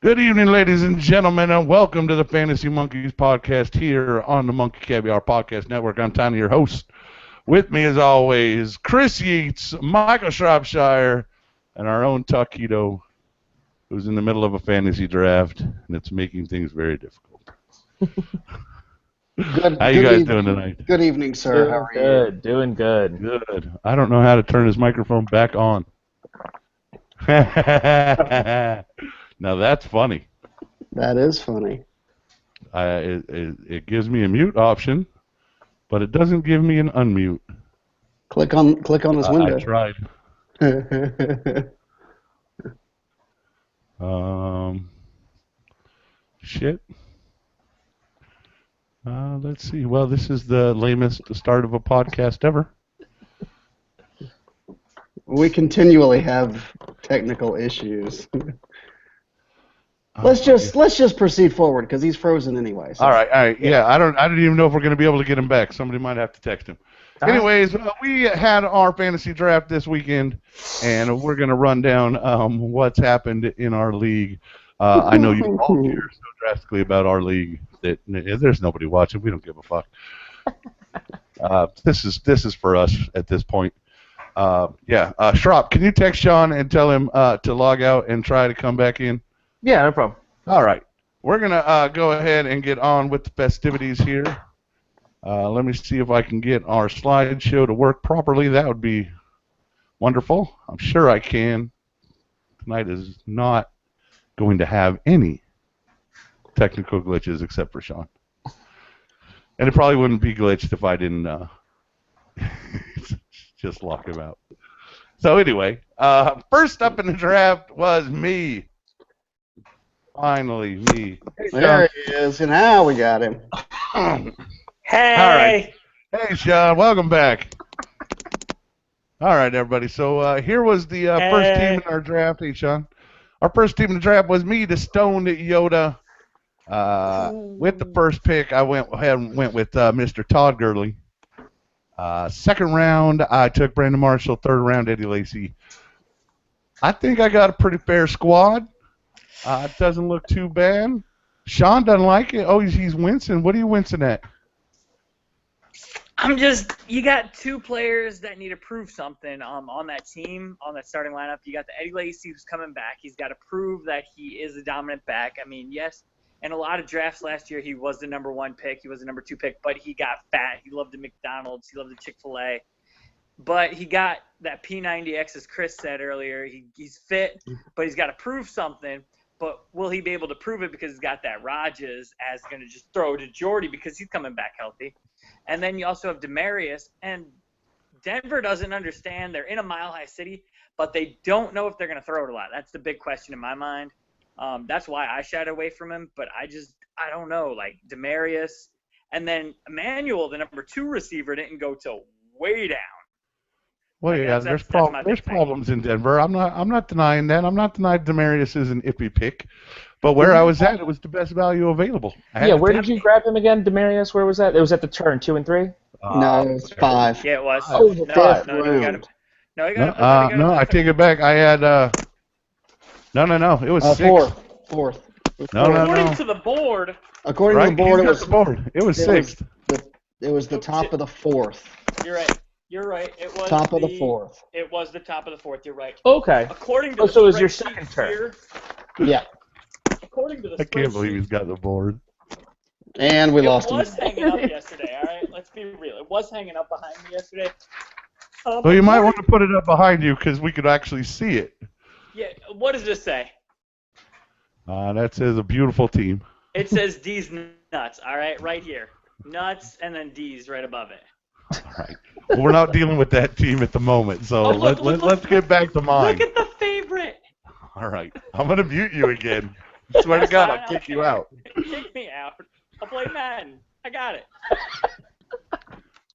Good evening, ladies and gentlemen, and welcome to the Fantasy Monkeys podcast here on the Monkey Caviar Podcast Network. I'm Tiny, your host. With me, as always, Chris Yeats, Michael Shropshire, and our own Taquito, who's in the middle of a fantasy draft, and it's making things very difficult. How you guys doing tonight? Good evening, sir. How are you? Doing good. Good. I don't know how to turn his microphone back on. Now that's funny. That is funny. It gives me a mute option, but it doesn't give me an unmute. Click on his window. I tried. Shit. Let's see. Well, this is the lamest start of a podcast ever. We continually have technical issues. Let's just proceed forward because he's frozen anyway. So. All right. Yeah, I don't even know if we're going to be able to get him back. Somebody might have to text him. Anyways, we had our fantasy draft this weekend, and we're going to run down what's happened in our league. I know you all care so drastically about our league that there's nobody watching. We don't give a fuck. This is for us at this point. Shrop, can you text Sean and tell him to log out and try to come back in? Yeah, no problem. All right. We're going to go ahead and get on with the festivities here. Let me see if I can get our slideshow to work properly. That would be wonderful. I'm sure I can. Tonight is not going to have any technical glitches except for Sean. And it probably wouldn't be glitched if I didn't just lock him out. So anyway, first up in the draft was me. Finally, me. There he is, and now we got him. Hey! All right. Hey, Sean. Welcome back. All right, everybody. So here was the first team in our draft. Hey, Sean. Our first team in the draft was me, the Stoned Yoda. With the first pick, I went with Mr. Todd Gurley. Second round, I took Brandon Marshall. Third round, Eddie Lacy. I think I got a pretty fair squad. It doesn't look too bad. Sean doesn't like it. Oh, he's wincing. What are you wincing at? You got two players that need to prove something on that team, on that starting lineup. You got the Eddie Lacy who's coming back. He's got to prove that he is a dominant back. I mean, yes, in a lot of drafts last year, he was the number one pick. He was the number two pick, but he got fat. He loved the McDonald's. He loved the Chick-fil-A. But he got that P90X, as Chris said earlier. He's fit, but he's got to prove something. But will he be able to prove it because he's got that Rodgers as going to just throw to Jordy because he's coming back healthy? And then you also have Demarius, and Denver doesn't understand. They're in a mile-high city, but they don't know if they're going to throw it a lot. That's the big question in my mind. That's why I shied away from him, but I don't know. Like Demarius, and then Emmanuel, the number 2 receiver, didn't go till way down. Well, yeah, there's problems in Denver. I'm not denying that. I'm not denying Demarius is an iffy pick, but where I was at, it was the best value available. Where did you grab him again, Demarius? Where was that? It was at the turn 2 and 3. No, it was 5. Yeah, it was. Oh, no, fifth round. No, I take it back. I had no. It was 6th. Fourth. According to the board. According to the board, it was 6th. It was the top of the 4th. You're right. It was top of the 4th. It was the top of the 4th. You're right. Okay. According to so it was your second turn. Yeah. According to the I can't believe he's got the board. And we lost him. It was hanging up yesterday. All right, let's be real. It was hanging up behind me yesterday. Well, you might want to put it up behind you because we could actually see it. Yeah. What does this say? That says a beautiful team. It says D's nuts. All right, right here. Nuts and then D's right above it. All right. Well, we're not dealing with that team at the moment, so let's get back to mine. Look at the favorite. All right. I'm going to mute you again. I swear to God, I'll kick you out. Kick me out. I'll play Madden. I got it.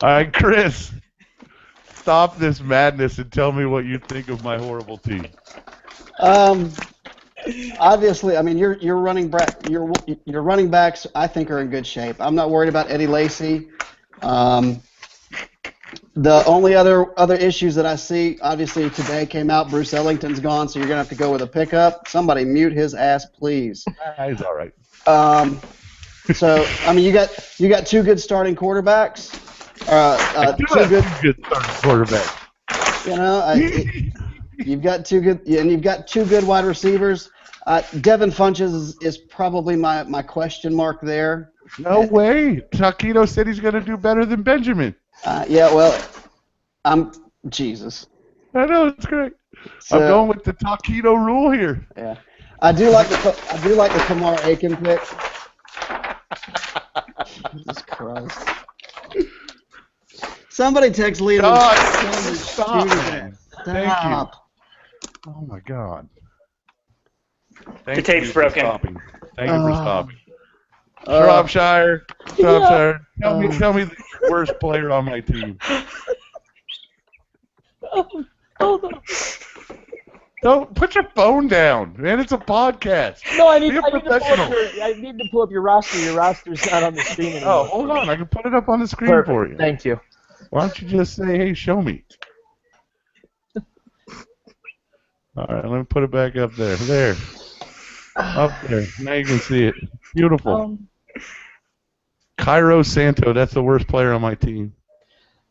All right, Chris. Stop this madness and tell me what you think of my horrible team. Obviously, I mean your running backs I think are in good shape. I'm not worried about Eddie Lacy. The only other issues that I see, obviously today came out, Bruce Ellington's gone, so you're gonna have to go with a pickup. Somebody mute his ass, please. He's all right. So I mean, you got two good starting quarterbacks. Good starting quarterback. You know, you've got two good, and you've got two good wide receivers. Devin Funches is probably my question mark there. No way. Taquito said he's going to do better than Benjamin. Yeah, well, Jesus. I know, it's great. So, I'm going with the Taquito rule here. Yeah, I do like the Kamar Aiken pick. Jesus Christ. Somebody text Liam. God, stop, man. Thank Stop. you. Oh, my God. The tape's broken. Thank you for stopping. Shropshire. Tell me the worst player on my team. Hold on. Don't put your phone down, man. It's a podcast. No, I Be need a professional. I need to pull up your roster. Your roster's not on the screen anymore. Oh, hold on. I can put it up on the screen Perfect. for you. Thank you. Why don't you just say, hey, show me? All right, let me put it back up there. There. Up there. Now you can see it. Beautiful. Cairo Santo, that's the worst player on my team.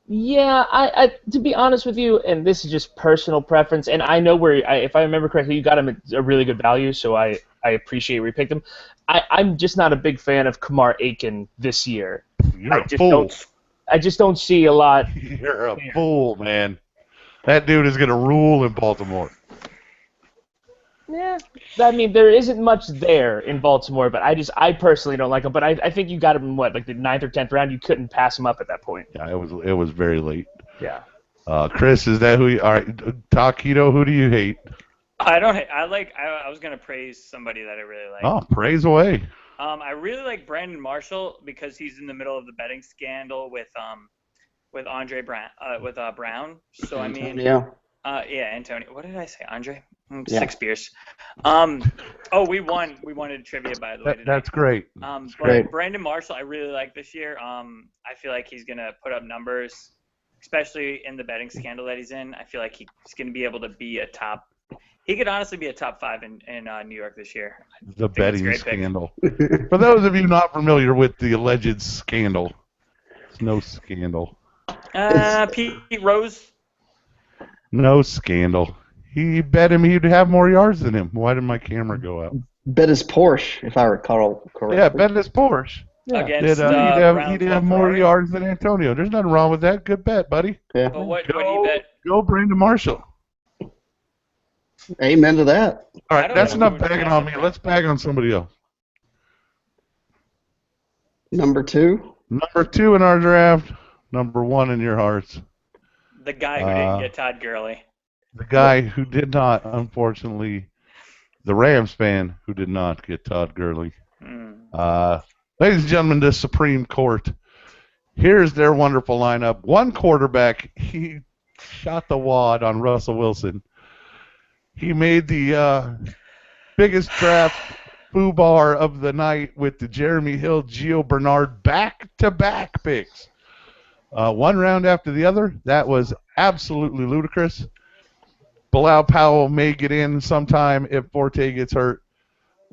Yeah, I to be honest with you, and this is just personal preference, and I know if I remember correctly, you got him at a really good value, so I appreciate where you picked him. I'm just not a big fan of Kamar Aiken this year. You're a fool. I just don't see a lot. You're a fool, man. That dude is going to rule in Baltimore. Yeah, I mean, there isn't much there in Baltimore, but I personally don't like him. But I think you got him in like the 9th or 10th round. You couldn't pass him up at that point. Yeah, it was very late. Yeah. Chris, is that who you? All right, Taquito, who do you hate? I don't hate. I was gonna praise somebody that I really like. Oh, praise away. I really like Brandon Marshall because he's in the middle of the betting scandal with Andre Brown Brown. So I mean, yeah, Antonio. What did I say, Andre? Yeah. 6 beers. We won. We wanted trivia, by the way. That's great. But great. Brandon Marshall, I really like this year. I feel like he's gonna put up numbers, especially in the betting scandal that he's in. I feel like he's gonna be able to be a top. He could honestly be a top 5 in New York this year. The betting scandal. For those of you not familiar with the alleged scandal, it's no scandal. Pete Rose. No scandal. He bet him he'd have more yards than him. Why did my camera go out? Bet his Porsche, if I recall correctly. Yeah, bet his Porsche. Yeah. Against He'd have more yards than Antonio. There's nothing wrong with that. Good bet, buddy. Yeah. But what do you bet? Go Brandon Marshall. Amen to that. All I right, don't that's know enough who bagging would on me. bet. Let's bag on somebody else. Number 2. Number 2 in our draft. Number 1 in your hearts. The guy who didn't get Todd Gurley. The guy who did not, unfortunately, the Rams fan who did not get Todd Gurley. Ladies and gentlemen, the Supreme Court. Here's their wonderful lineup. One quarterback, he shot the wad on Russell Wilson. He made the biggest draft foobar of the night with the Jeremy Hill, Gio Bernard back-to-back picks. One round after the other. That was absolutely ludicrous. Bilal Powell may get in sometime if Forte gets hurt.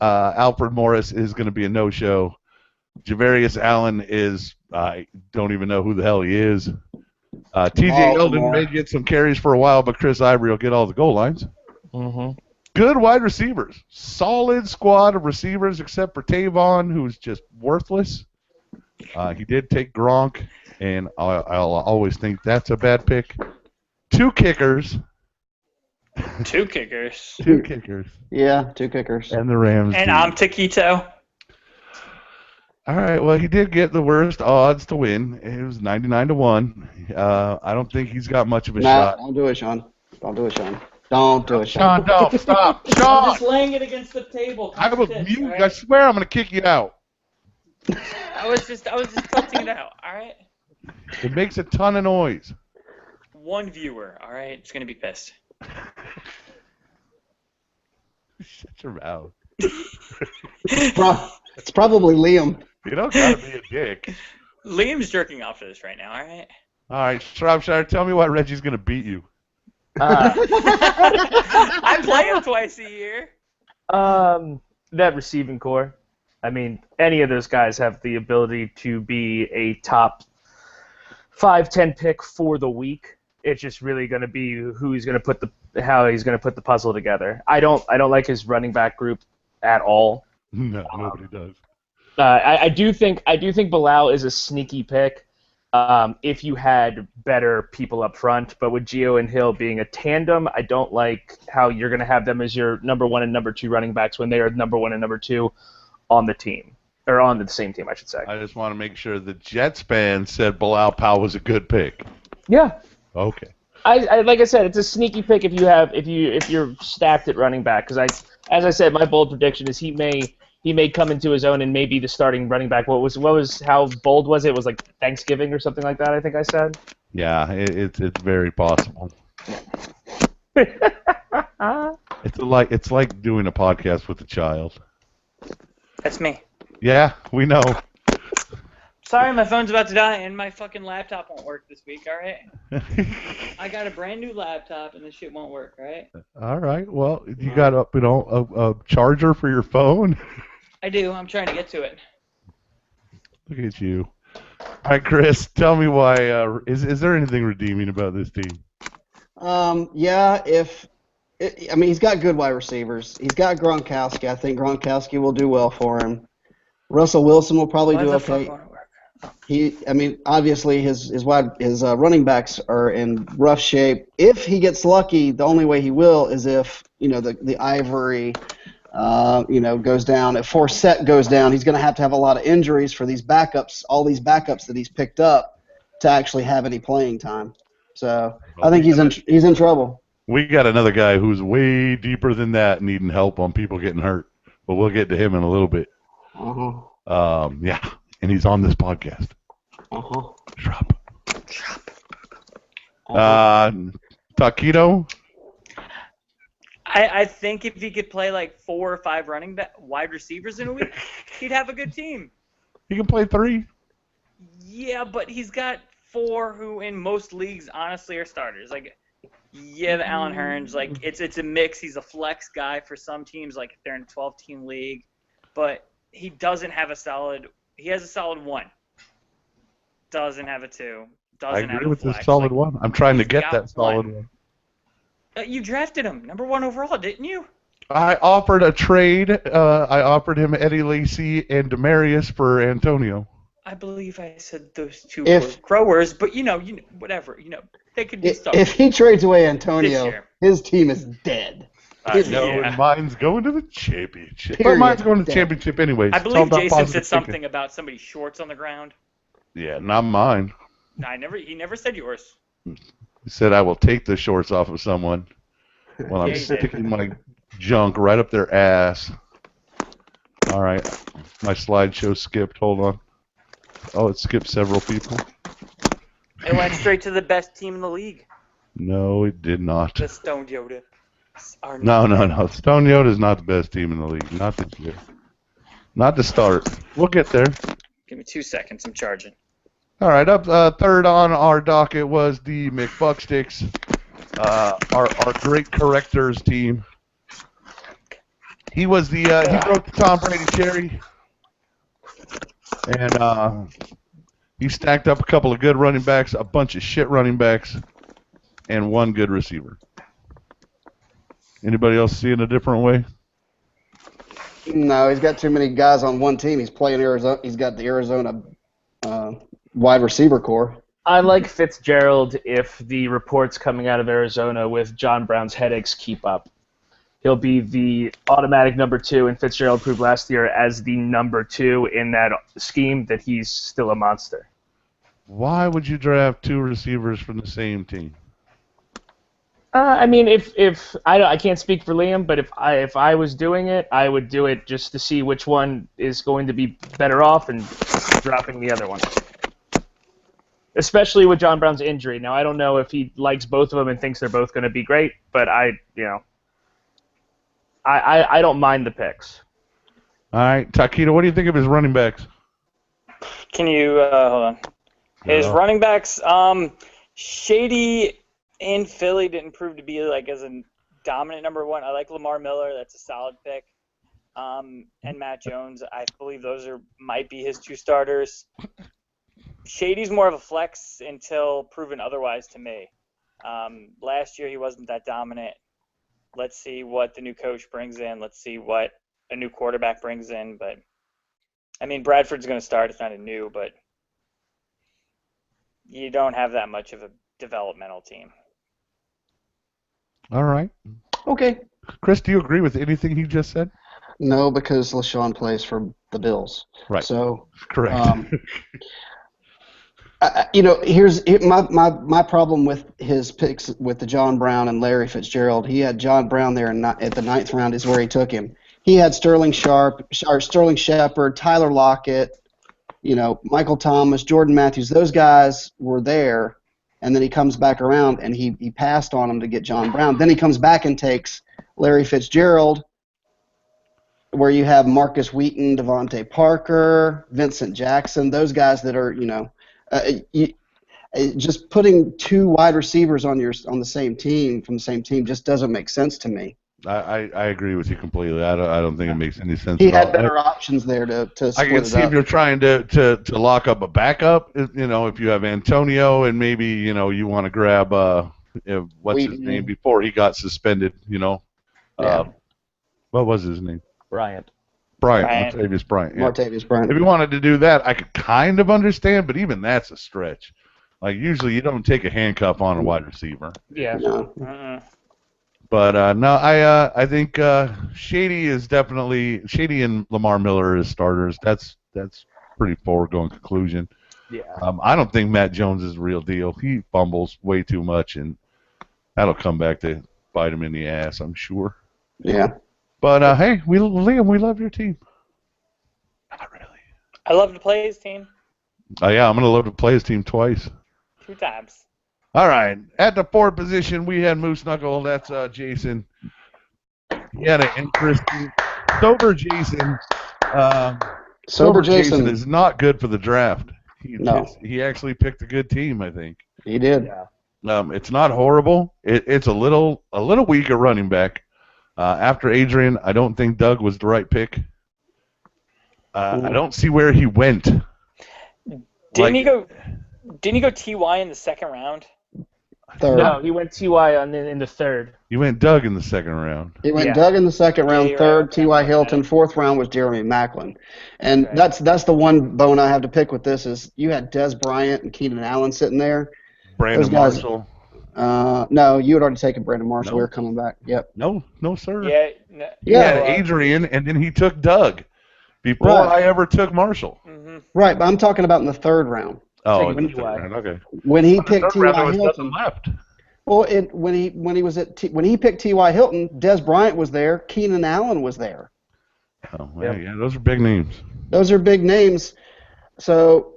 Alfred Morris is going to be a no-show. Javarius Allen is, I don't even know who the hell he is. TJ Eldon may get some carries for a while, but Chris Ivory will get all the goal lines. Mm-hmm. Good wide receivers. Solid squad of receivers except for Tavon, who's just worthless. He did take Gronk, and I'll always think that's a bad pick. 2 kickers. 2 kickers. 2 kickers. Yeah, 2 kickers. And the Rams. And I'm Taquito. All right, well, he did get the worst odds to win. It was 99-1. I don't think he's got much of a shot. Don't do it, Sean. Don't do it, Sean. Don't do it, Sean, Sean. don't. Stop. I'm Sean! just laying it against the table. I will mute. I swear I'm going to kick you out. I was just tilting it out. All right. It makes a ton of noise. 1 viewer. All right. It's gonna be pissed. Shut your mouth. It's probably Liam. You don't got to be a dick. Liam's jerking off to this right now. All right. All right, Shropshire, tell me why Reggie's going to beat you. I play him twice a year. That receiving core. I mean, any of those guys have the ability to be a top 5-10 pick for the week. It's just really going to be who he's going to put how he's going to put the puzzle together. I don't like his running back group at all. No, nobody does. I do think Bilal is a sneaky pick if you had better people up front. But with Gio and Hill being a tandem, I don't like how you're going to have them as your number 1 and number 2 running backs when they are number 1 and number 2 on the team. Or on the same team, I should say. I just want to make sure the Jets fan said Bilal Powell was a good pick. Yeah. Okay. I like I said, it's a sneaky pick if you're stacked at running back. Because as I said, my bold prediction is he may come into his own and may be the starting running back. How bold was it? It was like Thanksgiving or something like that, I think I said. Yeah, it's very possible. It's like doing a podcast with a child. That's me. Yeah, we know. Sorry, my phone's about to die and my fucking laptop won't work this week, alright? I got a brand new laptop and this shit won't work, alright? All right. Well, you got a charger for your phone? I do. I'm trying to get to it. Look at you. All right, Chris, tell me why. Is there anything redeeming about this team? Yeah, he's got good wide receivers. He's got Gronkowski. I think Gronkowski will do well for him. Russell Wilson will probably do okay. Obviously his running backs are in rough shape. If he gets lucky, the only way he will is if the Ivory goes down. If Forsett goes down, he's going to have a lot of injuries for these backups, all these backups that he's picked up to actually have any playing time. So I think he's in trouble. We got another guy who's way deeper than that, needing help on people getting hurt. But we'll get to him in a little bit. Yeah, and he's on this podcast. Shrub. Taquito. I think if he could play like 4 or 5 wide receivers in a week, he'd have a good team. He can play 3. Yeah, but he's got 4 who in most leagues honestly are starters. Like, yeah, the Allen Hearns, like it's a mix. He's a flex guy for some teams, like if they're in a 12-team league, but he doesn't have a solid. He has a solid 1. Doesn't have a 2. I Doesn't have agree a with flex. this solid Like, 1. I'm trying to he's get got that solid 1. 1. You drafted him number 1 overall, didn't you? I offered a trade. I offered him Eddie Lacy and Demarius for Antonio. I believe I said those 2 were growers, but whatever. They could be starters. If he trades away This Antonio, year. his team is dead. And mine's going to the championship. But Period. mine's going to the championship anyways. I It's all believe about Jason positive said something thinking. about somebody's shorts on the ground. Yeah, not mine. No, he never said yours. He said I will take the shorts off of someone while I'm Yeah, he did. sticking my junk right up their ass. All right, my slideshow skipped. Hold on. Oh, it skipped several people. It went straight to the best team in the league. No, it did not. The Stone Yoda. No. Stone Yoda is not the best team in the league. Not this year. Not to start. We'll get there. Give me 2 seconds. I'm charging. All right, up third on our docket was the McBucksticks, our great correctors team. He was he broke the Tom Brady cherry, and he stacked up a couple of good running backs, a bunch of shit running backs, and 1 good receiver. Anybody else see it a different way? No, he's got too many guys on one team. He's playing Arizona. He's got the Arizona wide receiver core. I like Fitzgerald if the reports coming out of Arizona with John Brown's headaches keep up. He'll be the automatic number 2, and Fitzgerald proved last year as the number 2 in that scheme that he's still a monster. Why would you draft 2 receivers from the same team? I mean, if I can't speak for Liam, but if I was doing it, I would do it just to see which one is going to be better off and dropping the other one. Especially with John Brown's injury. Now, I don't know if he likes both of them and thinks they're both going to be great, but I don't mind the picks. All right, Taquito, what do you think of his running backs? Can you hold on? His Yeah. running backs, Shady in Philly didn't prove to be like as a dominant number one. I like Lamar Miller. That's a solid pick. And Matt Jones, I believe those might be his 2 starters. Shady's more of a flex until proven otherwise to me. Last year he wasn't that dominant. Let's see what the new coach brings in. Let's see what a new quarterback brings in. But I mean, Bradford's going to start. It's not a new, but you don't have that much of a developmental team. All right. Okay. Chris, do you agree with anything he just said? No, because LaShawn plays for the Bills. Right. So, Correct. here's my problem with his picks with the John Brown and Larry Fitzgerald. He had John Brown there, and at the 9th round is where he took him. He had Sterling Shepard, Tyler Lockett, Michael Thomas, Jordan Matthews. Those guys were there, and then he comes back around and he passed on them to get John Brown. Then he comes back and takes Larry Fitzgerald, where you have Marcus Wheaton, Devontae Parker, Vincent Jackson, those guys that are, just putting 2 wide receivers on the same team from the same team just doesn't make sense to me. I agree with you completely. I don't think it makes any sense He at all. had better options there to split I can it see up. if you're trying to lock up a backup, if you have Antonio and maybe, you want to grab what's his name before he got suspended, Yeah. What was his name? Bryant. Martavis Bryant. Yeah. Martavis Bryant. If you wanted to do that, I could kind of understand, but even that's a stretch. Like, usually you don't take a handcuff on a wide receiver. Yeah. No. But no, I think Shady and Lamar Miller as starters. That's pretty foregone conclusion. Yeah. I don't think Matt Jones is the real deal. He fumbles way too much, and that'll come back to bite him in the ass, I'm sure. Yeah. But hey, Liam, we love your team. Not really. I love to play his team. Oh yeah, I'm gonna love to play his team twice. 2 times. All right. At the 4th position, we had Moose Knuckle. That's Jason. He had an interesting sober Jason. Sober Jason is not good for the draft. He actually picked a good team, I think. He did. Yeah. It's not horrible. It's a little weak at running back. After Adrian, I don't think Doug was the right pick. I don't see where he went. Didn't he go TY in the 2nd round? 3rd. No, he went TY in the 3rd. You went Doug in the 2nd round. He went Doug in the 2nd round, you're 3rd, right. T.Y. Hilton, 4th round was Jeremy Maclin. And Right. that's the one bone I have to pick with this is you had Des Bryant and Keenan Allen sitting there. Brandon Those guys- Marshall. No, you had already taken Brandon Marshall. No. We were coming back. Yep. No, sir. Yeah. He had Adrian, and then he took Doug before Right. I ever took Marshall. Mm-hmm. Right, but I'm talking about in the 3rd round. Oh, Taking in the T.Y. 3rd round. Okay. When he In the picked 3rd round, there T.Y. was Hilton. nothing left. Well, when he picked T.Y. Hilton, Des Bryant was there, Keenan Allen was there. Oh, well, yeah, those are big names. Those are big names. So,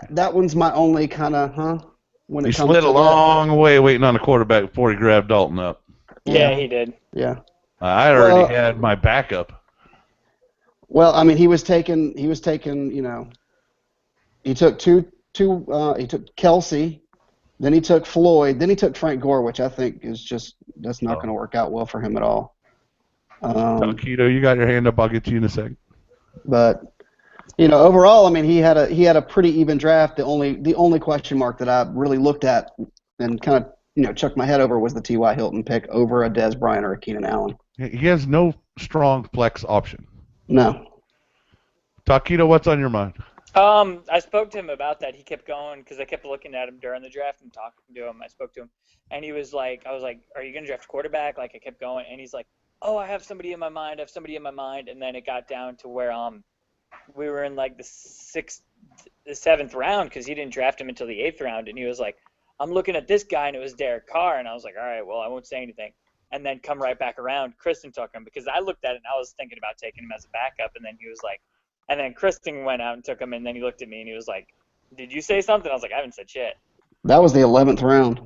that one's my only kind of, when it He comes slid to a long way waiting on the quarterback before he grabbed Dalton up. Yeah, he did. Yeah. I already had my backup. Well, I mean, he took he took Kelsey, then he took Floyd, then he took Frank Gore, which I think that's not going to work out well for him at all. Keto, you got your hand up. I'll get to you in a second. But overall, I mean, he had a pretty even draft. The only question mark that I really looked at and kind of chucked my head over was the T.Y. Hilton pick over a Des Bryant or a Keenan Allen. He has no strong flex option. No. Taquito, what's on your mind? I spoke to him about that. He kept going because I kept looking at him during the draft and talking to him. I spoke to him, and he was like, I was like, are you going to draft a quarterback? Like, I kept going, and he's like, oh, I have somebody in my mind. And then it got down to where we were in like the 7th round because he didn't draft him until the 8th round, and he was like, I'm looking at this guy, and it was Derek Carr, and I was like, all right, well, I won't say anything. And then come right back around, Kristen took him because I looked at it and I was thinking about taking him as a backup, and then he was like, and then Kristen went out and took him, and then he looked at me and he was like, did you say something? I was like, I haven't said shit. That was the 11th round.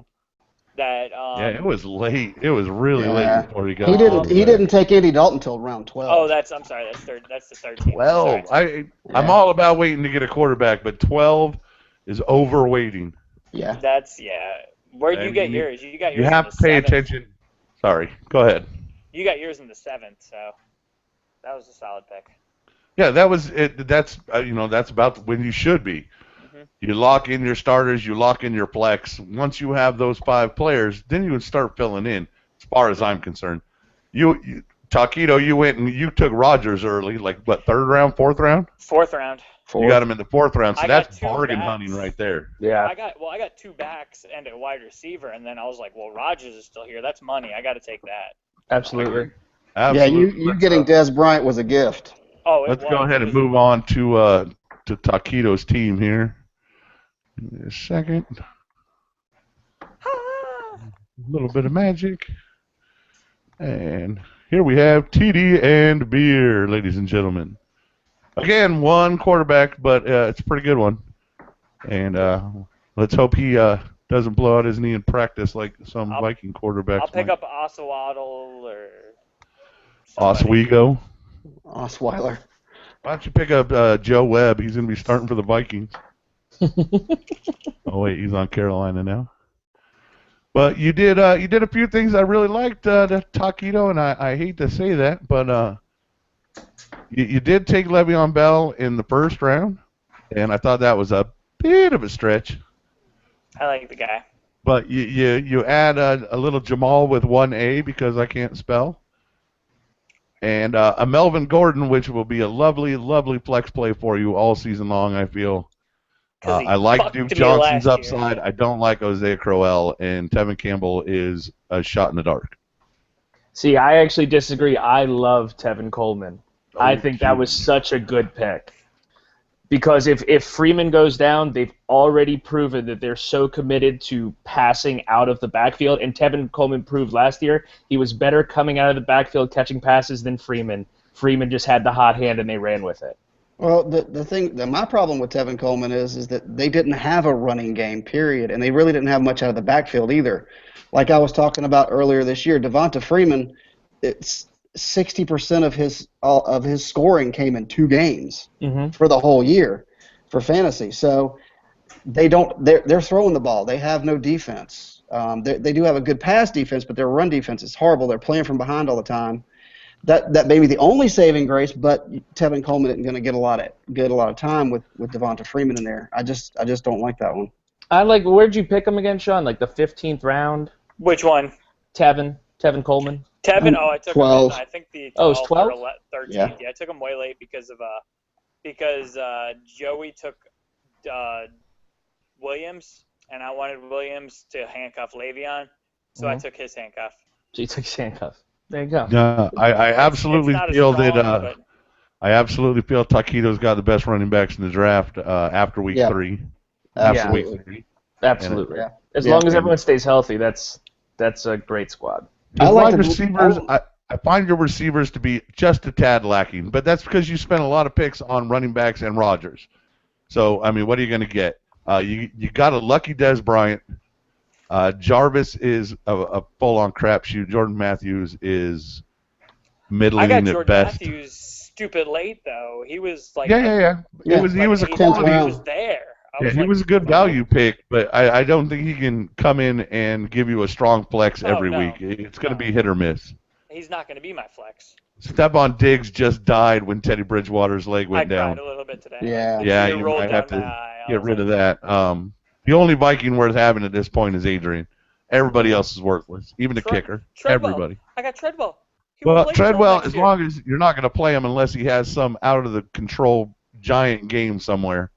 That Yeah, it was late. It was really late before he got. He didn't take Andy Dalton until round 12. Oh, I'm sorry. That's the 13th. 12. I'm all about waiting to get a quarterback, but 12, is overweighting. Yeah. Where'd you And get yours? You got you yours in have the to pay seventh. attention. Sorry, go ahead. You got yours in the seventh, so that was a solid pick. Yeah, that was it. That's that's about when you should be. Hmm. You lock in your starters, you lock in your flex. Once you have those 5 players, then you would start filling in. As far as I'm concerned, Taquito, you went and you took Rogers early, like what, third round, fourth round? Fourth round. You got him in the fourth round, so I that's got two bargain backs. hunting right there. Yeah. I got 2 backs and a wide receiver, and then I was like, well, Rogers is still here. That's money. I got to take that. Absolutely. Absolutely. Yeah, you getting Des Bryant was a gift. Oh, it Let's was. go ahead and move on to Taquito's team here. Give me a second. A little bit of magic. And here we have TD and Beer, ladies and gentlemen. Again, one quarterback, but it's a pretty good one. And let's hope he doesn't blow out his knee in practice like some Viking quarterbacks. I'll pick up Osweiler or Oswego. Osweiler. Why don't you pick up Joe Webb? He's going to be starting for the Vikings. Oh wait, he's on Carolina now. But you did a few things I really liked, Taquito, and I hate to say that, but you did take Le'Veon Bell in the first round, and I thought that was a bit of a stretch. I like the guy. But you add a little Jamal with 1A because I can't spell, and a Melvin Gordon, which will be a lovely, lovely flex play for you all season long, I feel. I like Duke Johnson's upside. I don't like Isaiah Crowell, and Tevin Campbell is a shot in the dark. See, I actually disagree. I love Tevin Coleman. I think that was such a good pick. Because if Freeman goes down, they've already proven that they're so committed to passing out of the backfield. And Tevin Coleman proved last year he was better coming out of the backfield catching passes than Freeman. Freeman just had the hot hand, and they ran with it. Well, my problem with Tevin Coleman is that they didn't have a running game, period, and they really didn't have much out of the backfield either. Like I was talking about earlier this year, Devonta Freeman, it's 60% of his scoring came in 2 games for the whole year for fantasy. So they're throwing the ball. They have no defense. They do have a good pass defense, but their run defense is horrible. They're playing from behind all the time. That may be the only saving grace, but Tevin Coleman isn't going to get a lot of time with Devonta Freeman in there. I just don't like that one. Where'd you pick him again, Sean? Like the 15th round? Which one? Tevin Coleman. Tevin? I took 12. him. I think the 12 or 12? 13th. Yeah. I took him way late because Joey took Williams, and I wanted Williams to handcuff Le'Veon, so I took his handcuff. So you took his handcuff. There you go. Yeah, I absolutely feel that. I absolutely feel Taquito's got the best running backs in the draft after week 3. After week 3. Absolutely. As long as everyone stays healthy, that's a great squad. I like receivers. I find your receivers to be just a tad lacking, but that's because you spent a lot of picks on running backs and Rodgers. So I mean, what are you going to get? You got a lucky Des Bryant. Jarvis is a full-on crapshoot. Jordan Matthews is middling at best. I got Jordan Matthews stupid late though. He was like He was a quality. He was there. He was a good value pick, but I don't think he can come in and give you a strong flex every week. It's going to be hit or miss. He's not going to be my flex. Stephon Diggs just died when Teddy Bridgewater's leg went down. I cried a little bit today. Yeah, you might have to get rid of that. The only Viking worth having at this point is Adrian. Everybody else is worthless, even the kicker. Treadwell. Everybody. I got Treadwell. Well, Treadwell, as long as you're not going to play him unless he has some out-of-the-control giant game somewhere.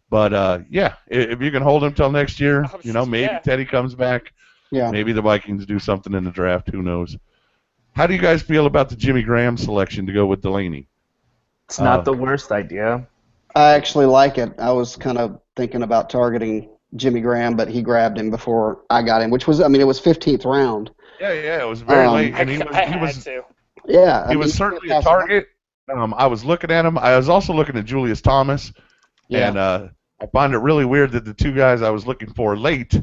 But, if you can hold him till next year, maybe Teddy comes back. Yeah. Maybe the Vikings do something in the draft. Who knows? How do you guys feel about the Jimmy Graham selection to go with Delaney? It's not the worst idea. I actually like it. I was kind of thinking about targeting Jimmy Graham, but he grabbed him before I got him, which was, it was 15th round. Yeah, it was very late, and he was certainly a target. I was looking at him. I was also looking at Julius Thomas, and I find it really weird that the 2 guys I was looking for late,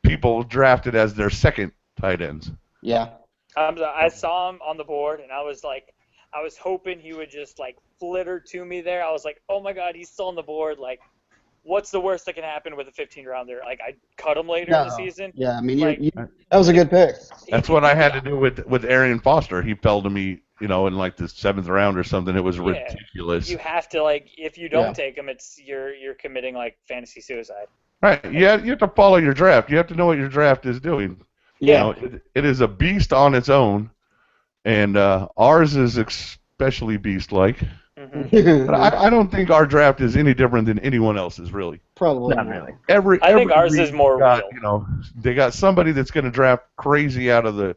people drafted as their second tight ends. Yeah. I saw him on the board, and I was hoping he would just flitter to me there. I was like, oh my God, he's still on the board. what's the worst that can happen with a 15-rounder? Like, I cut him later in the No. season. Yeah, I mean, Like, that was a good pick. That's what I had to do with Arian Foster. He fell to me, in like the 7th round or something. It was Yeah. ridiculous. You have to, like, if you don't Yeah. take him, you're committing like fantasy suicide. Right. You have to follow your draft. You have to know what your draft is doing. Yeah. It is a beast on its own, and ours is especially beast-like. Mm-hmm. But I don't think our draft is any different than anyone else's, really. Probably Not not. really. I think every ours is league more got, real. they got somebody that's going to draft crazy out of the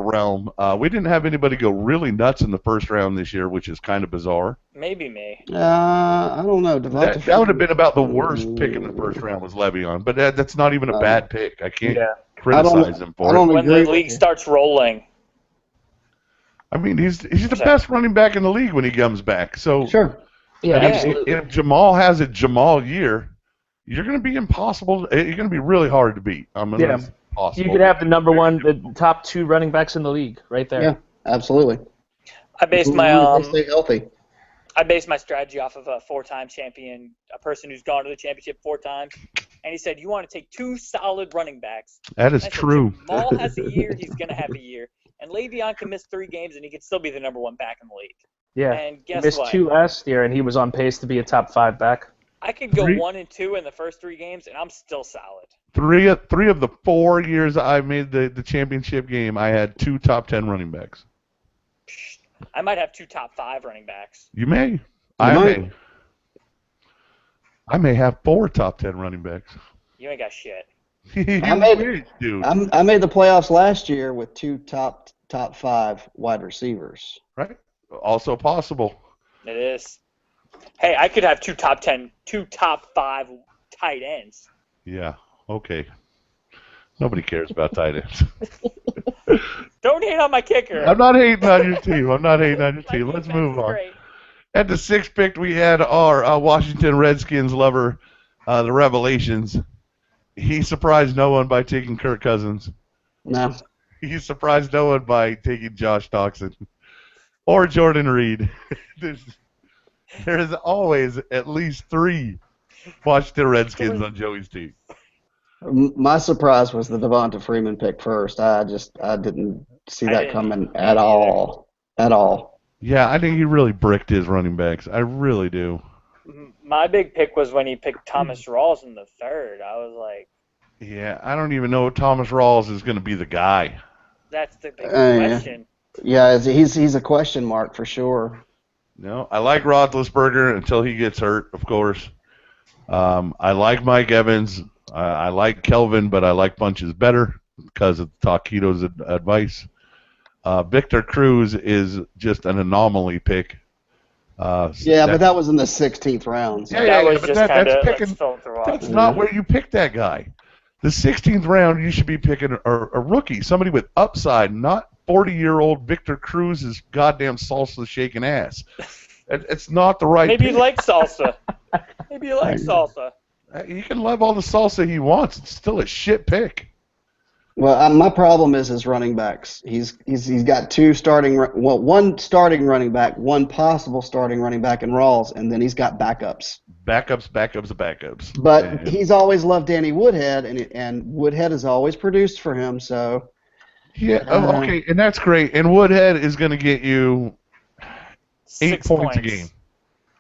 realm. We didn't have anybody go really nuts in the first round this year, which is kind of bizarre. Maybe me. I don't know. That would have been about the worst pick in the first round was Le'Veon, but that's not even a bad pick. I can't criticize him for I don't it. When agree the with league you. starts rolling. I mean, he's the best running back in the league when he comes back. So Sure. Yeah, I mean, absolutely. if Jamal has a Jamal year, you're going to be impossible. You're going to be really hard to beat. I mean, Yeah. it's possible. You could have the top 2 running backs in the league right there. Yeah, absolutely. I based As long as my they stay healthy. I based my strategy off of a 4-time champion, a person who's gone to the championship 4 times, and he said, "You want to take 2 solid running backs." That is I said, true. Jamal has a year, he's gonna have a year, and Le'Veon can miss 3 games and he can still be the number 1 back in the league. Yeah. And He guess missed what? 2 last year, and he was on pace to be a top 5 back. I could go 3 1 and 2 in the first 3 games, and I'm still solid. Three of the 4 years I made the championship game, I had 2 top 10 running backs. I might have 2 top 5 running backs. You may. You I might. may. I may have 4 top 10 running backs. You ain't got shit. I made- dude. I made the playoffs last year with 2 top 5 wide receivers. Right? Also possible. It is. Hey, I could have 2 top 5 tight ends. Yeah. Okay. Nobody cares about tight ends. Don't hate on my kicker. I'm not hating on your team. My Let's defense move is on. great. At the 6th pick, we had our Washington Redskins lover, the Revelations. He surprised no one by taking Kirk Cousins. No. He surprised no one by taking Josh Doxson or Jordan Reed. There's always at least 3 Washington Redskins on Joey's team. My surprise was the Devonta Freeman pick first. I didn't see I that didn't coming either. at all. At all. Yeah, I think he really bricked his running backs. I really do. My big pick was when he picked Thomas Rawls in the 3rd. I was like, Yeah, I don't even know if Thomas Rawls is going to be the guy. that's the big Yeah. question. Yeah, he's a question mark for sure. No, I like Roethlisberger until he gets hurt, of course. I like Mike Evans. I like Kelvin, but I like Bunches better because of Taquito's advice. Victor Cruz is just an anomaly pick. But that was in the 16th round. So. That was but just kind of picking. That's not where you pick that guy. The 16th round, you should be picking a rookie, somebody with upside, not 40-year-old Victor Cruz's goddamn salsa shaking ass. It's not the right Maybe pick. you like salsa. Maybe you like salsa. He can love all the salsa he wants. It's still a shit pick. Well, my problem is his running backs. He's got 2 starting, well, 1 starting running back, 1 possible starting running back in Rawls, and then he's got backups. Backups. But he's always loved Danny Woodhead, and Woodhead has always produced for him. So yeah, okay, and that's great. And Woodhead is going to get you 8 6 points a game.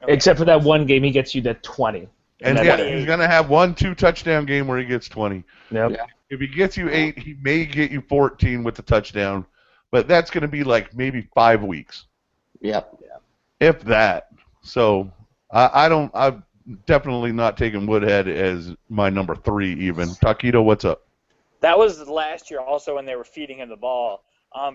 Okay. Except for that one game, he gets you the 20. And that's yeah, it. he's going to have 1-2 touchdown game where he gets 20. Yep. Yeah. If he gets you 8, he may get you 14 with the touchdown, but that's going to be like maybe 5 weeks, yep. if that. So I'm definitely not taking Woodhead as my number 3 even. Taquito, what's up? That was last year also when they were feeding him the ball.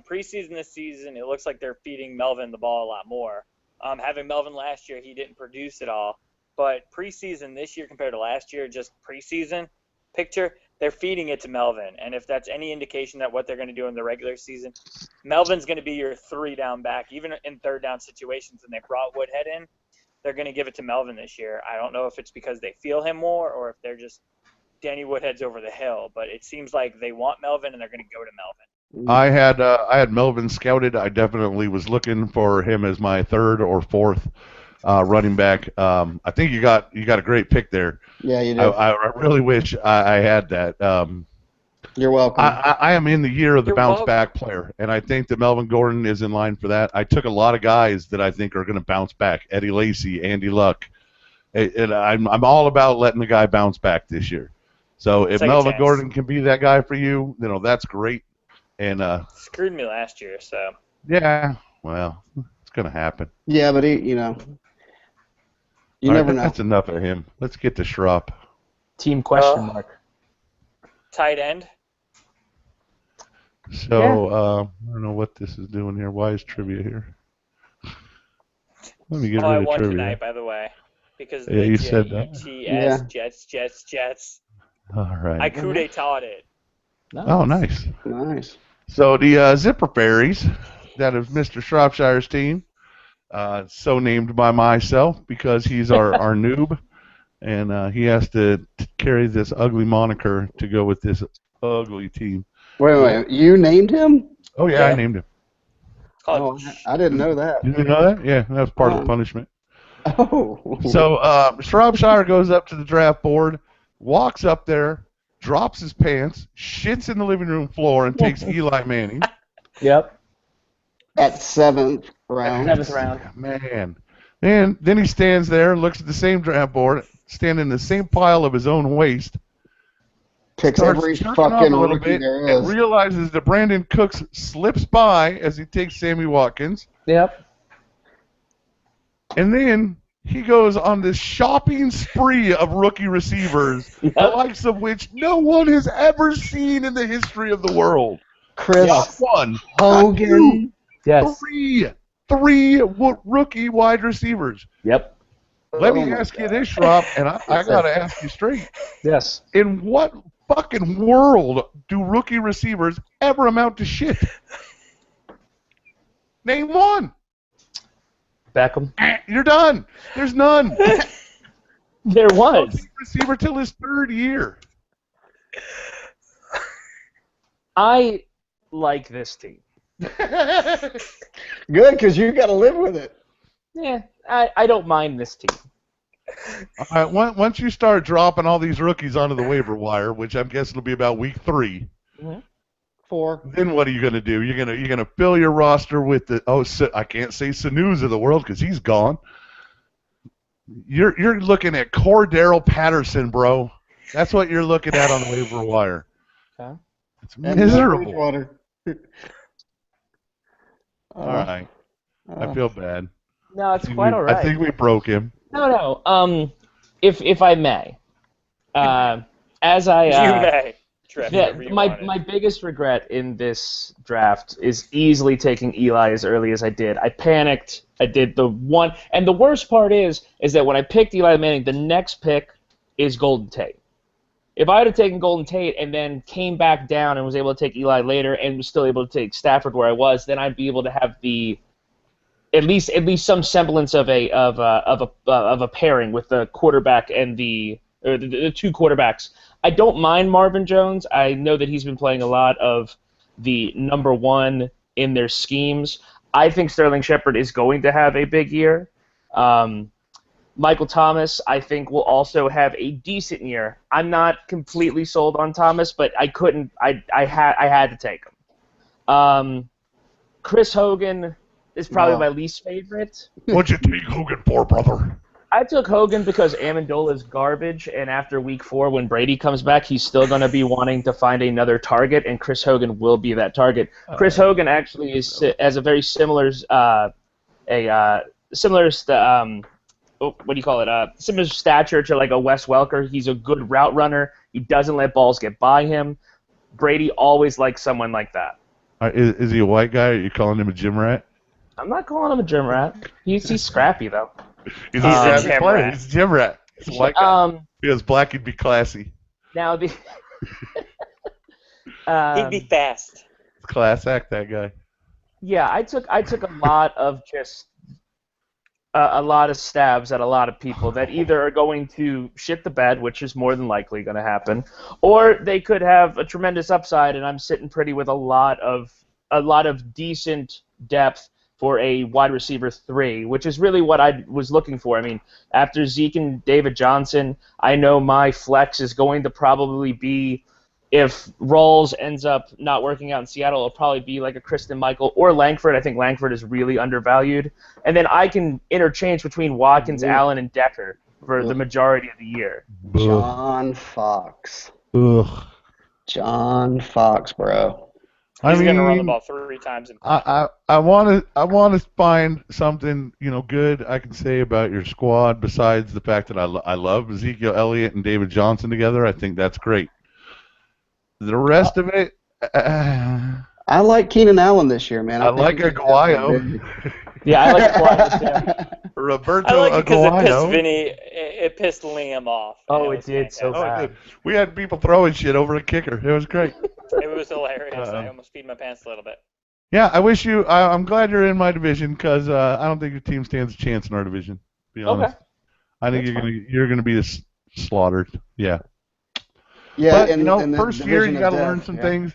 Preseason this season, it looks like they're feeding Melvin the ball a lot more. Having Melvin last year, he didn't produce at all. But preseason this year compared to last year, just preseason picture, they're feeding it to Melvin. And if that's any indication that what they're going to do in the regular season, Melvin's going to be your 3-down back, even in 3rd-down situations. And they brought Woodhead in, they're going to give it to Melvin this year. I don't know if it's because they feel him more or if they're just Danny Woodhead's over the hill. But it seems like they want Melvin and they're going to go to Melvin. I had Melvin scouted. I definitely was looking for him as my 3rd or 4th running back. I think you got a great pick there. Yeah, you I, do. I really wish I had that. You're welcome. I am in the year of the You're bounce welcome. back player, and I think that Melvin Gordon is in line for that. I took a lot of guys that I think are going to bounce back: Eddie Lacy, Andy Luck, and I'm all about letting the guy bounce back this year. So if Second Melvin chance. Gordon can be that guy for you, that's great. And Screwed me last year, so. yeah, well, it's going to happen. Yeah, but you All never right, know. that's enough of him. Let's get to Schropp. Team question mark. Tight end. So I don't know what this is doing here. Why is trivia here? Let me get I rid of won trivia. tonight, by the way, because Yeah, the you said that. Jets, Jets. All right. I coup d'etat it. Nice. Oh, nice. Nice. So the Zipper Fairies, that is Mr. Shropshire's team, so named by myself because he's our noob, and he has to carry this ugly moniker to go with this ugly team. Wait. You named him? Oh yeah, I Yeah. named him. It's called I didn't know that. You didn't know that? Yeah, that was part of the punishment. Oh. So Shropshire goes up to the draft board, walks up there, drops his pants, shits in the living room floor, and takes Eli Manning. Yep. At 7th round. 7th round. Man. And then he stands there, looks at the same draft board, standing in the same pile of his own waste, Picks starts every jerking off fucking a little rookie bit, there and is. realizes that Brandon Cooks slips by as he takes Sammy Watkins. Yep. And then he goes on this shopping spree of rookie receivers, Yep. the likes of which no one has ever seen in the history of the world. Chris Not one, Hogan. Yes. three rookie wide receivers. Yep. Let me Oh my ask you God. this, Schropp, and I got to ask you straight. Yes. In what fucking world do rookie receivers ever amount to shit? Name one. Beckham. You're done. There's none. There was. Receiver till his third year. I like this team. Good, because you got to live with it. Yeah, I don't mind this team. All right, once you start dropping all these rookies onto the waiver wire, which I'm guessing will be about week 3, 4. then what are you gonna do? You're gonna fill your roster with I can't say Sanu's of the world because he's gone. You're looking at Cordero Patterson, bro. That's what you're looking at on the waiver wire. Okay. It's And miserable. Bridgewater. All right, I feel bad. No, it's quite all right. I think we broke him. No. If I may, as I you may. Draft whoever you wanted. my biggest regret in this draft is easily taking Eli as early as I did. I panicked. I did the one, and the worst part is that when I picked Eli Manning, the next pick is Golden Tate. If I had have taken Golden Tate and then came back down and was able to take Eli later and was still able to take Stafford where I was, then I'd be able to have at least some semblance of a pairing with the quarterback and the two quarterbacks. I don't mind Marvin Jones. I know that he's been playing a lot of the number one in their schemes. I think Sterling Shepard is going to have a big year. Michael Thomas, I think, will also have a decent year. I'm not completely sold on Thomas, but I couldn't. I had to take him. Chris Hogan is probably my least favorite. What'd you take Hogan for, brother? I took Hogan because Amendola is garbage, and after week 4, when Brady comes back, he's still going to be wanting to find another target, and Chris Hogan will be that target. Chris Hogan actually has a very similar, similar stature to like a Wes Welker. He's a good route runner. He doesn't let balls get by him. Brady always likes someone like that. Is he a white guy, or are you calling him a gym rat? I'm not calling him a gym rat. He's scrappy, though. He's a gym player. rat. He's a gym rat. He's a white guy. If he was black, he'd be classy. Now the He'd be fast. Class act, that guy. yeah, I took a lot of a lot of stabs at a lot of people that either are going to shit the bed, which is more than likely going to happen, or they could have a tremendous upside, and I'm sitting pretty with a lot of decent depth for a wide receiver 3, which is really what I was looking for. I mean, after Zeke and David Johnson, I know my flex is going to probably be, if Rawls ends up not working out in Seattle, it'll probably be like a Kristen Michael or Langford. I think Langford is really undervalued. And then I can interchange between Watkins, Allen, and Decker for the majority of the year. John Fox. Ugh. John Fox, bro. He's I going to run the mean, ball 3 times. I want to find something good I can say about your squad besides the fact that I love Ezekiel Elliott and David Johnson together. I think that's great. The rest of it, I like Keenan Allen this year, man. I like think he's gonna be Aguayo. Yeah, I like Aguayo too. Roberto I like it because it pissed Aguayo. Vinny, it pissed Liam off. Oh, And it was did so fantastic. bad. Dude, we had people throwing shit over a kicker. It was great. It was hilarious. I almost peed my pants a little bit. Yeah, I wish you. I'm glad you're in my division because I don't think your team stands a chance in our division. To be honest, I think you're gonna be slaughtered. Yeah. Yeah, But first year you got to learn some things,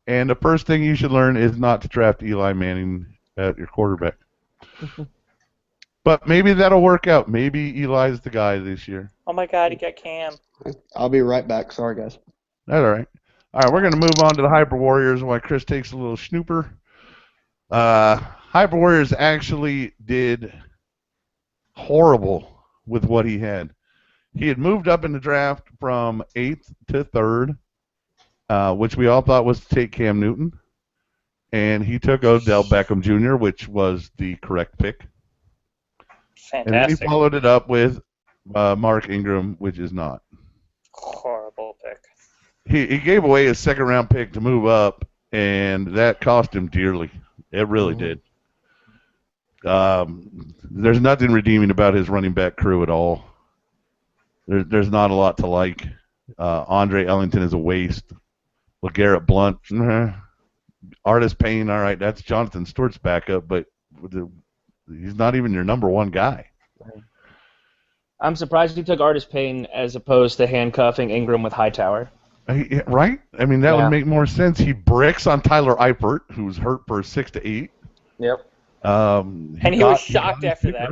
and the first thing you should learn is not to draft Eli Manning at your quarterback. But maybe that'll work out. Maybe Eli's the guy this year. Oh my God, he got Cam. I'll be right back. Sorry, guys. That's all right. All right, we're going to move on to the Hyper Warriors while Chris takes a little snooper. Hyper Warriors actually did horrible with what he had. He had moved up in the draft from 8th to 3rd, which we all thought was to take Cam Newton. And he took Odell Beckham Jr., which was the correct pick. Fantastic. And then he followed it up with Mark Ingram, which is not. Horrible pick. He gave away his second-round pick to move up, and that cost him dearly. It really did. There's nothing redeeming about his running back crew at all. There's not a lot to like. Andre Ellington is a waste. LeGarrette Blount, Artis Payne, all right, that's Jonathan Stewart's backup, but he's not even your number one guy. I'm surprised he took Artis Payne as opposed to handcuffing Ingram with Hightower. Right? I mean, that would make more sense. He bricks on Tyler Eifert, who's hurt for 6 to 8. Yep. And he was shocked after that.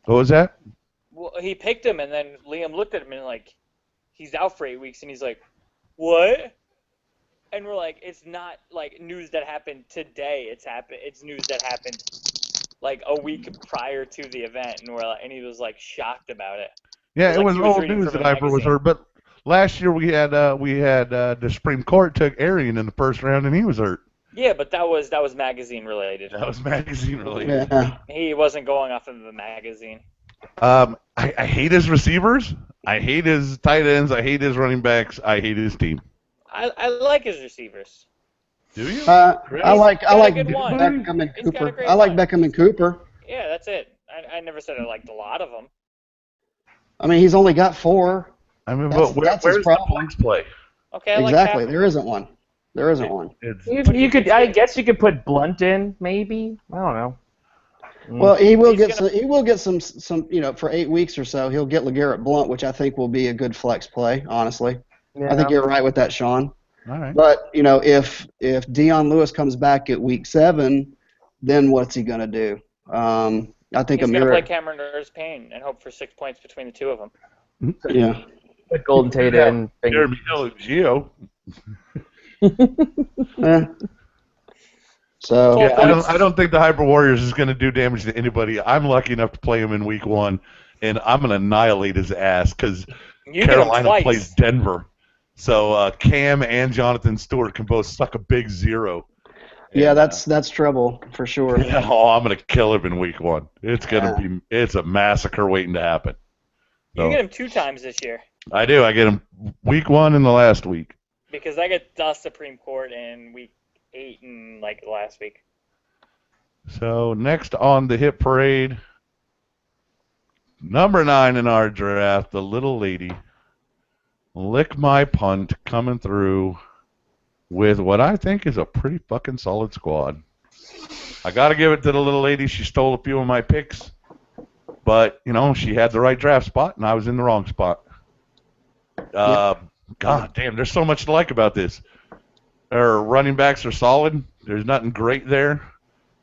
What was that? Well, he picked him, and then Liam looked at him and he's out for 8 weeks, and he's like, what? And we're like, it's not like news that happened today. It's news that happened like a week prior to the event, and he was like shocked about it. Yeah, it was old news that Eifert was hurt, but last year we had the Supreme Court took Arian in the first round, and he was hurt. Yeah, but that was magazine related. That was magazine related. Yeah. He wasn't going off of the magazine. I hate his receivers. I hate his tight ends. I hate his running backs. I hate his team. I like his receivers. Do you? I like good one. Beckham and He's got a Cooper. great I like one. Beckham and Cooper. Yeah, that's it. I never said I liked a lot of them. I mean, he's only got 4. I mean, That's- but that's his where's the problem. flex play? Okay, I like Exactly. half. There isn't one. There isn't one. You could, I guess, you could put Blunt in, maybe. I don't know. Well, he will He's get gonna- some. He will get some. For 8 weeks or so, he'll get LeGarrette Blount, which I think will be a good flex play. Honestly, I think you're right with that, Sean. All right. But if Deion Lewis comes back at week 7, then what's he gonna do? I think He's going to Amir. play Cameron Payne and hope for 6 points between the two of them. Yeah. Put Golden Tate in. Jeremy Hill and Gio. Eh. So Yeah, I don't think the Hyper Warriors is going to do damage to anybody. I'm lucky enough to play him in week 1, and I'm going to annihilate his ass because You get him Carolina twice. plays Denver. So Cam and Jonathan Stewart can both suck a big 0. yeah, And, that's trouble for sure. oh, I'm going to kill him in week 1. It's a massacre waiting to happen. You get him 2 times this year I do. I get him week 1 and the last week. because I get the Supreme Court in week 8 and last week. So next on the hit parade, number 9 in our draft, the little lady, Lick My Punt, coming through with what I think is a pretty fucking solid squad. I got to give it to the little lady. She stole a few of my picks, but she had the right draft spot, and I was in the wrong spot. God damn, there's so much to like about this. Our running backs are solid. There's nothing great there.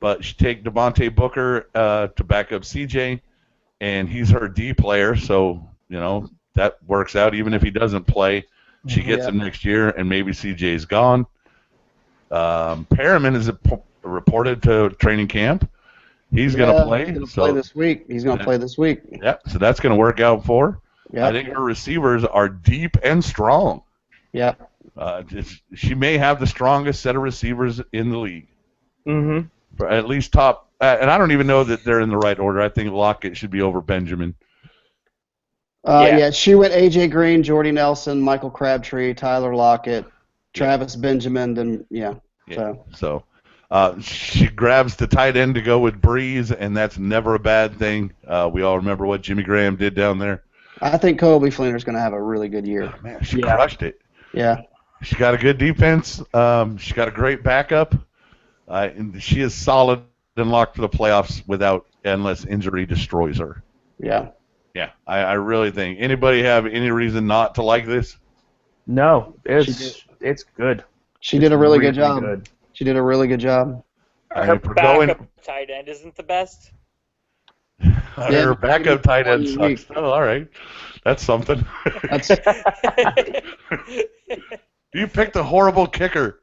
but she take Devontae Booker to back up CJ, and he's her D player, so that works out. Even if he doesn't play, she gets him next year, and maybe CJ's gone. Perriman is reported to training camp. He's going to play. He's going to play this week. He's going to play this week. Yeah, so that's going to work out for her. Yep. I think her receivers are deep and strong. Yeah. She may have the strongest set of receivers in the league. Mm-hmm. For at least top, and I don't even know that they're in the right order. I think Lockett should be over Benjamin. She went A.J. Green, Jordy Nelson, Michael Crabtree, Tyler Lockett, Travis Benjamin, then So she grabs the tight end to go with Breeze, and that's never a bad thing. We all remember what Jimmy Graham did down there. I think Colby Flinder's going to have a really good year. Oh, man, she crushed it. Yeah. She got a good defense. She got a great backup. And she is solid and locked for the playoffs unless injury destroys her. Yeah. Yeah, I really think. Anybody have any reason not to like this? No, it's good. She did a really good really job. good. She did a really good job. Her backup tight end isn't the best. Her backup tight end sucks. Oh, all right. That's something. You picked a horrible kicker.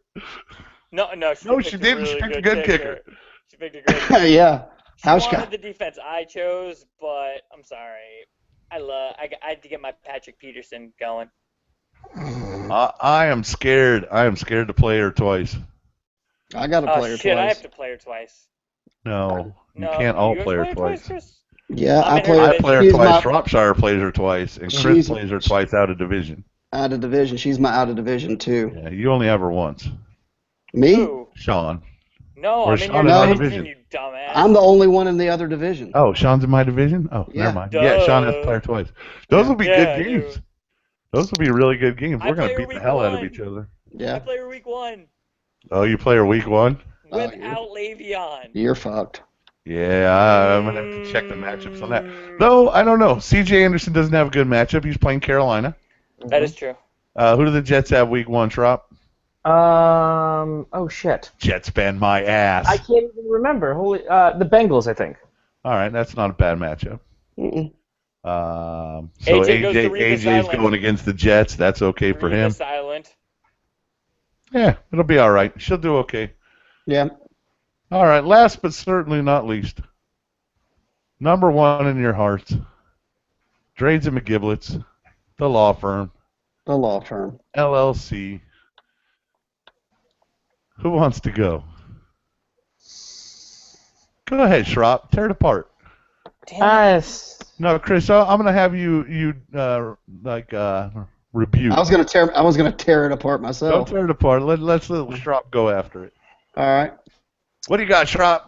No, she didn't. She picked a good kicker. She picked a great kicker. Yeah. She wanted the defense I chose, but I'm sorry. I had to get my Patrick Peterson going. I am scared. I am scared to play her twice. I got to play her twice. I have to play her twice. No, you can't all play her twice. Chris? Yeah, I play her twice. Shropshire plays her twice, and Chris plays her twice out of division. Out of division. She's my out of division, too. Yeah, you only have her once. Me? Who? Sean. No, or I'm in Sean your in division, you dumbass. I'm the only one in the other division. Oh, Sean's in my division? Oh, never mind. Duh. Yeah, Sean has to play her twice. Those will be good games. Those will be really good games. We're going to beat the hell out of each other. Yeah. I play her week 1. Oh, you play her week 1? Without Le'Veon. You're fucked. Yeah, I'm going to have to check the matchups on that. Though, I don't know. C.J. Anderson doesn't have a good matchup. He's playing Carolina. That is true. Who do the Jets have week 1, Trop? Oh shit. Jets ban my ass. I can't even remember. The Bengals, I think. All right, that's not a bad matchup. Mm-mm. So AJ's going against the Jets. That's okay for him. Silent. Yeah, it'll be all right. She'll do okay. Yeah. All right, last but certainly not least, number 1 in your hearts, Drades and McGiblets, the law firm. The law firm. LLC. Who wants to go? Go ahead, Schropp. Tear it apart. No, Chris. I'm gonna have you rebuke. I was gonna tear it apart myself. Don't tear it apart. Let's let Schropp go after it. All right. What do you got, Schropp?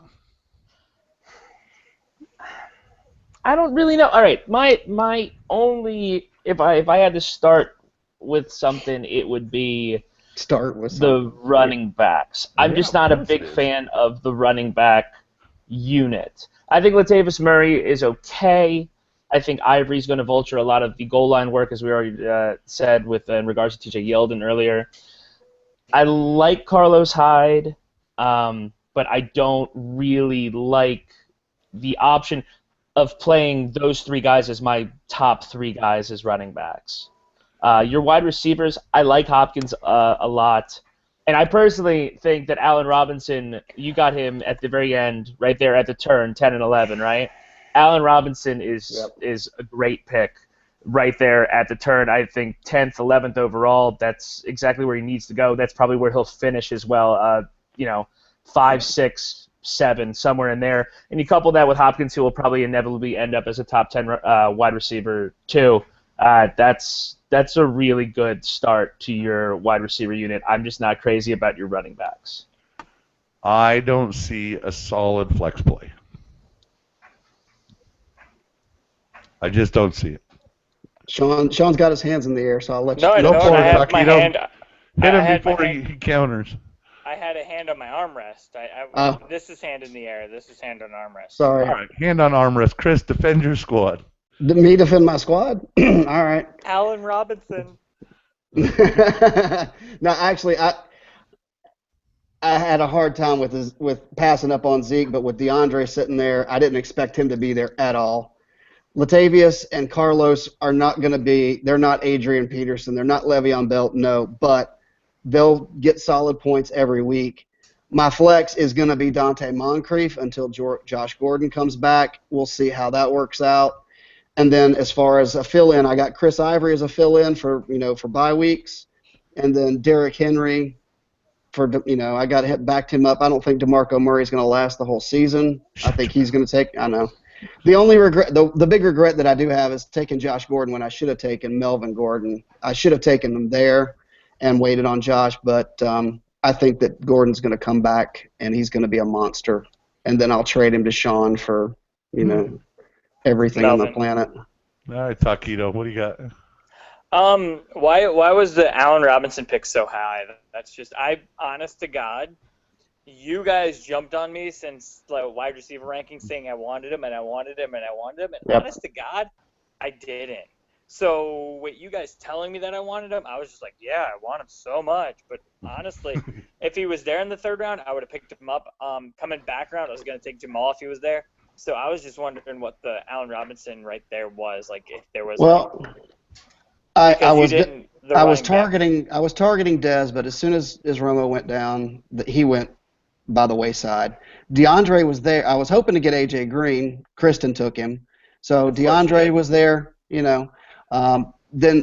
I don't really know. All right, my only if I had to start with something, it would be the running backs. I'm just not a big fan of the running back unit. I think Latavius Murray is okay. I think Ivory's going to vulture a lot of the goal line work, as we already said in regards to TJ Yeldon earlier. I like Carlos Hyde, but I don't really like the option of playing those 3 guys as my top 3 guys as running backs. Your wide receivers, I like Hopkins a lot. And I personally think that Allen Robinson, you got him at the very end, right there at the turn, 10 and 11, right? Allen Robinson is a great pick right there at the turn. I think 10th, 11th overall, that's exactly where he needs to go. That's probably where he'll finish as well, 5, 6, 7, somewhere in there. And you couple that with Hopkins, who will probably inevitably end up as a top 10 wide receiver too. That's a really good start to your wide receiver unit. I'm just not crazy about your running backs. I don't see a solid flex play. I just don't see it. Sean's got his hands in the air, so I'll let you. No, I have my hand. Hit him before he counters. I had a hand on my armrest. This is hand in the air. This is hand on armrest. Sorry. All right, hand on armrest. Chris, defend your squad. Me defend my squad? All right. Allen Robinson. No, actually, I had a hard time with passing up on Zeke, but with DeAndre sitting there, I didn't expect him to be there at all. Latavius and Carlos are not going to be. They're not Adrian Peterson. They're not Le'Veon Bell. No, but they'll get solid points every week. My flex is going to be Dante Moncrief until Josh Gordon comes back. We'll see how that works out. And then as far as a fill-in, I got Chris Ivory as a fill-in for bye weeks, and then Derrick Henry I got backed him up. I don't think DeMarco Murray is going to last the whole season. I think he's going to take. I know. The only regret, the big regret that I do have is taking Josh Gordon when I should have taken Melvin Gordon. I should have taken him there and waited on Josh, but I think that Gordon's going to come back and he's going to be a monster. And then I'll trade him to Sean for everything on the Melvin. planet. All right, Taquito, what do you got? Why was the Allen Robinson pick so high? That's just honest to God, you guys jumped on me since wide receiver rankings saying I wanted him and I wanted him and I wanted him, and Yep. honest to God, I didn't. So with you guys telling me that I wanted him, I was just like, yeah, I want him so much. But honestly, if he was there in the third round, I would have picked him up. Coming back round, I was going to take Jamal if he was there. So I was just wondering what the Allen Robinson right there was, like if there was. Well, I was targeting Dez, but as soon as Romo went down, he went by the wayside. DeAndre was there. I was hoping to get AJ Green. Kristen took him, so DeAndre was there. Then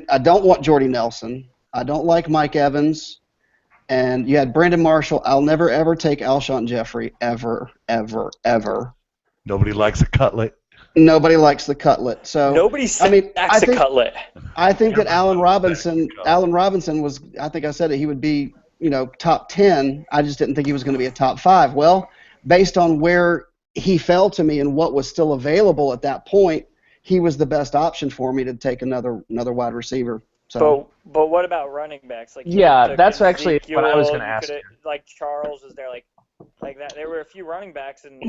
I don't want Jordy Nelson. I don't like Mike Evans, and you had Brandon Marshall. I'll never ever take Alshon Jeffrey ever, ever, ever. Nobody likes a cutlet. Nobody likes the cutlet. So nobody sacks a cutlet. I think that Allen Robinson was. I think I said that he would be, top 10. I just didn't think he was going to be a top 5. Well, based on where he fell to me and what was still available at that point, he was the best option for me to take another wide receiver. So. But what about running backs? Like that's actually what I was going to ask. Like Charles was there, like that. There were a few running backs and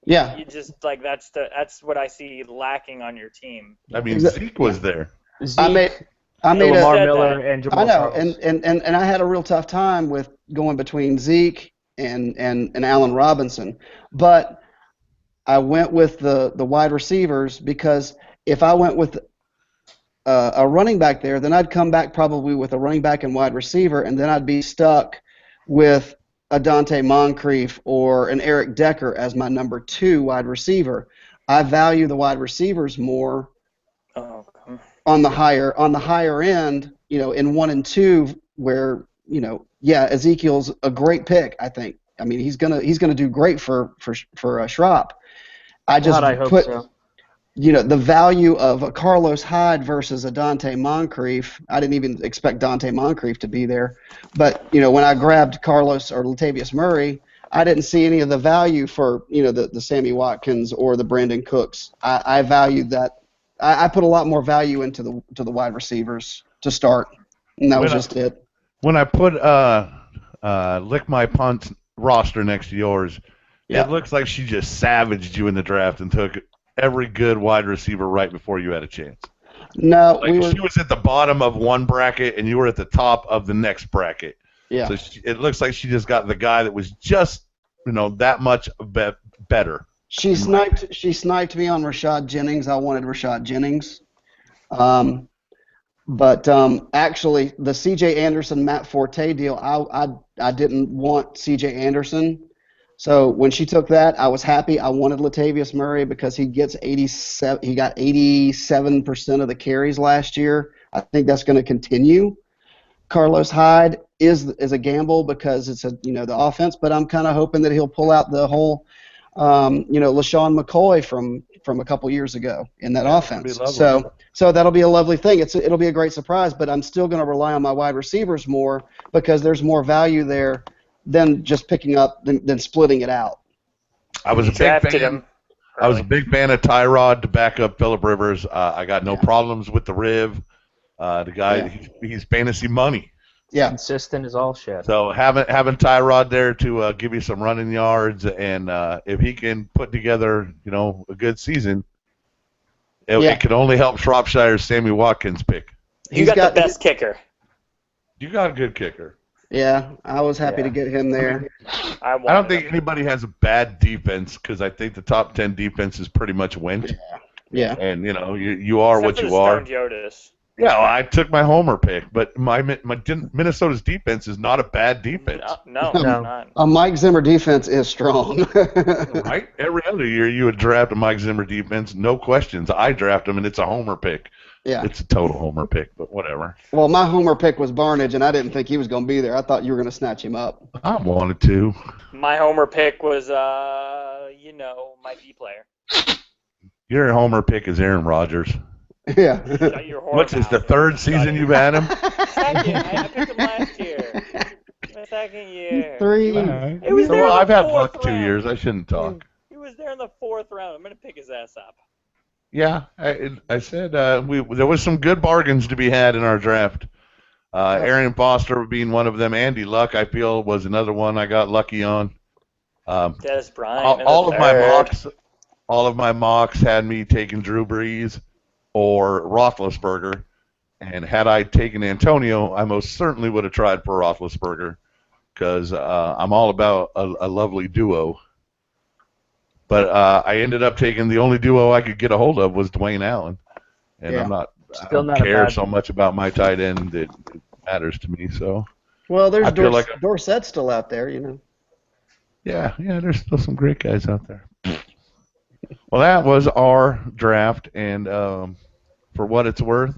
Yeah. you just that's what I see lacking on your team. I mean, Zeke was there. I made Lamar Miller and Jamal I know, Charles. and I had a real tough time with going between Zeke and Allen Robinson, but I went with the wide receivers because if I went with a running back there, then I'd come back probably with a running back and wide receiver, and then I'd be stuck with a Dante Moncrief or an Eric Decker as my number 2 wide receiver. I value the wide receivers more on the higher end, in 1 and 2, where Ezekiel's a great pick. I think. I mean, he's gonna do great for Schropp. I hope so. The value of a Carlos Hyde versus a Dante Moncrief. I didn't even expect Dante Moncrief to be there, but when I grabbed Carlos or Latavius Murray, I didn't see any of the value for the Sammy Watkins or the Brandon Cooks. I valued that. I put a lot more value into the wide receivers to start, and that was just it. When I put Lick My Punt's roster next to yours, it looks like she just savaged you in the draft and took every good wide receiver right before you had a chance. No, she was at the bottom of one bracket and you were at the top of the next bracket. Yeah. So it looks like she just got the guy that was just that much better. She sniped me on Rashad Jennings. I wanted Rashad Jennings. But actually, the C.J. Anderson, Matt Forte deal, I didn't want C.J. Anderson. So when she took that, I was happy. I wanted Latavius Murray because he got 87% of the carries last year. I think that's going to continue. Carlos Hyde is a gamble because it's the offense, but I'm kind of hoping that he'll pull out the whole LaShawn McCoy from a couple years ago in that offense. So that'll be a lovely thing. It'll be a great surprise, but I'm still going to rely on my wide receivers more because there's more value there than just picking up than splitting it out. I was a big fan. I was a big fan of Tyrod to back up Phillip Rivers. I got no problems with the Riv. The guy, he's fantasy money. Yeah, consistent as all shit. So having Tyrod there to give you some running yards, and if he can put together, a good season, it could only help Shropshire's Sammy Watkins pick. You got the best kicker. You got a good kicker. Yeah, I was happy Yeah. to get him there. I don't think anybody has a bad defense because I think the top 10 defense is pretty much went. Yeah. And, you are Except what for you the are. Stoned Yodas. Yeah, well, I took my homer pick, but my Minnesota's defense is not a bad defense. No, it's not. A Mike Zimmer defense is strong. Right? Every other year you would draft a Mike Zimmer defense, no questions. I draft him, and it's a homer pick. Yeah. It's a total homer pick, but whatever. Well, my homer pick was Barnage, and I didn't think he was going to be there. I thought you were going to snatch him up. I wanted to. My homer pick was, my D player. Your homer pick is Aaron Rodgers. Yeah. Shut your whore What's this, the mouth. third season you've had him? Second. I picked him last year. My second year. 3. Right. It was there in I've the had fourth luck 2 round. years. I shouldn't talk. He was there in the 4th round. I'm going to pick his ass up. Yeah, I said there was some good bargains to be had in our draft. Arian Foster being one of them. Andy Luck, I feel, was another one I got lucky on. Dennis Bryant. All of my mocks had me taking Drew Brees or Roethlisberger, and had I taken Antonio, I most certainly would have tried for Roethlisberger because I'm all about a lovely duo. But I ended up taking the only duo I could get a hold of was Dwayne Allen, and I don't care so much about my tight end that it matters to me. So Well, there's I feel Dorsett still out there, you know. Yeah, there's still some great guys out there. Well, that was our draft, and for what it's worth,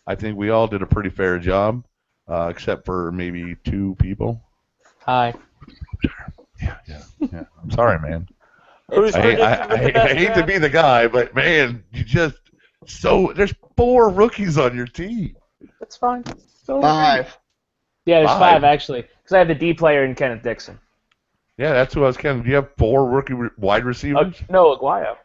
I think we all did a pretty fair job, except for maybe 2 people. Hi. Yeah. I'm sorry, man. Who's I hate to be the guy, but man, there's 4 rookies on your team. That's fine. 5. Yeah, there's 5. 5 actually, because I have the D player and Kenneth Dixon. Yeah, that's who I was counting. Do you have 4 rookie wide receivers? No, Aguayo.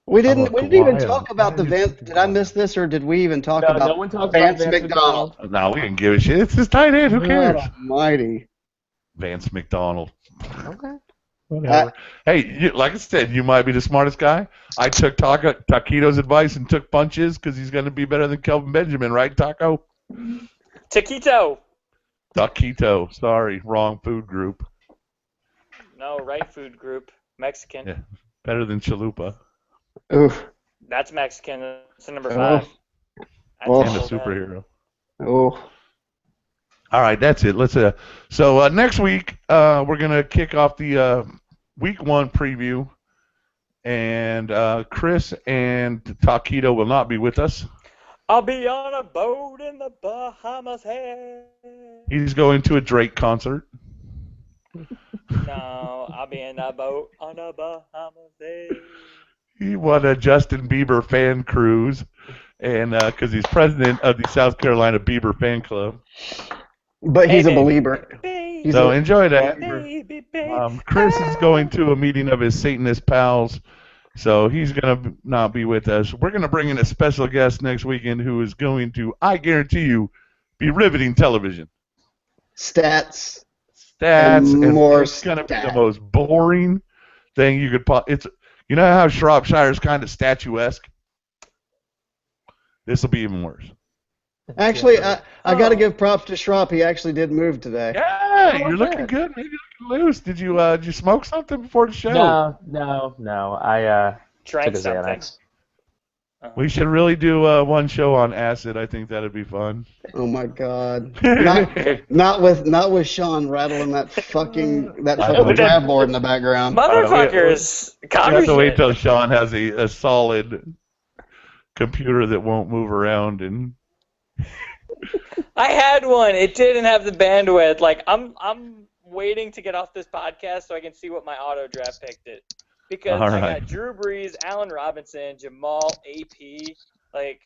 We didn't even Aguayo. talk about the Vance. Did I miss this, or did we even talk No, about no one talks Vance about Vance McDonald? No, we didn't give a shit. It's his tight end. Who cares? God almighty. Vance McDonald. Okay. Whatever. Hey, like I said, you might be the smartest guy. I took Taquito's advice and took punches because he's going to be better than Kelvin Benjamin, right, Taco? Taquito. Taquito. Sorry, wrong food group. No, right food group. Mexican. Yeah, better than Chalupa. Oof. That's Mexican. That's the number Oh. 5. Oh. And a superhero. Oh. All right, that's it. Let's. So next week we're gonna kick off the week 1 preview, and Chris and Taquito will not be with us. I'll be on a boat in the Bahamas. Hey. He's going to a Drake concert. No, I'll be in a boat on a Bahamas. Hey. He won a Justin Bieber fan cruise, and because he's president of the South Carolina Bieber fan club. But he's a believer. So enjoy that. Baby. Chris is going to a meeting of his Satanist pals, so he's going to not be with us. We're going to bring in a special guest next weekend who is going to, I guarantee you, be riveting television. Stats. And more it's going to be the most boring thing you could it's you know how Shropshire's kind of statuesque? This will be even worse. Actually, I got to give props to Schropp. He actually did move today. Yeah, you're looking good. Maybe you're looking loose. Did you smoke something before the show? No. I Drank took a something. Xanax. We should really do one show on acid. I think that'd be fun. Oh my God! Not with Sean rattling that fucking draft board in the background. Motherfuckers. You have to wait till Sean has a solid computer that won't move around and. I had one. It didn't have the bandwidth. Like I'm waiting to get off this podcast so I can see what my auto draft picked it. Because I got Drew Brees, Allen Robinson, Jamal, AP. Like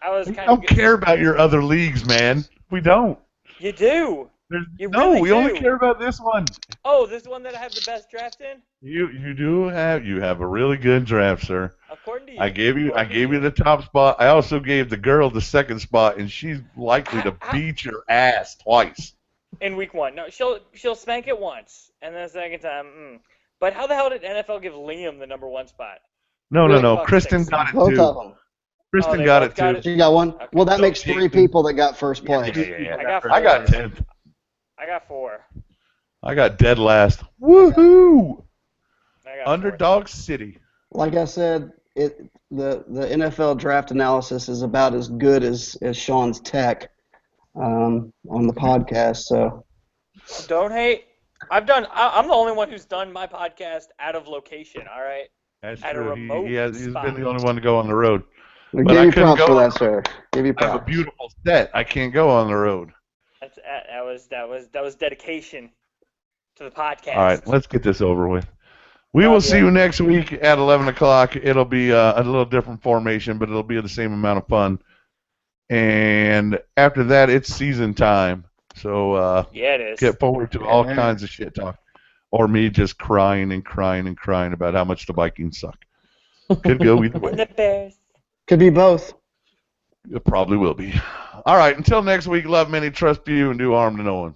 I was kind of. We don't care about your other leagues, man. We don't. You do. We only care about this one. Oh, this one that I have the best draft in? You have a really good draft, sir. According to you. I gave you the top spot. I also gave the girl the second spot, and she's likely to beat your ass twice. In week 1. No, she'll spank it once, and then the second time, But how the hell did NFL give Liam the number 1 spot? No. Kristen got it too. Both of them. Kristen got it too. She got one. Okay. Well, that makes 3 people that got first place. Yeah. I got 10th. I got 4. I got dead last. Woohoo! I got Underdog City. Like I said, the NFL draft analysis is about as good as Sean's tech on the podcast. So 4. Don't hate. I'm the only one who's done my podcast out of location. All right, That's at a true. remote He's spot. been the only one to go on the road. we But give I you couldn't props go for on that, sir. Give you I have a props. beautiful set. I can't go on the road. That was dedication to the podcast. All right, let's get this over with. We Oh, will see yeah. you next week at 11 o'clock. It'll be a little different formation, but it'll be the same amount of fun. And after that, it's season time. So Yeah, it is. get forward to all Yeah. kinds of shit talk. Or me just crying and crying and crying about how much the Vikings suck. Could go either And way. the Bears. Could be both. It probably will be. All right, until next week, love many, trust few, and do harm to no one.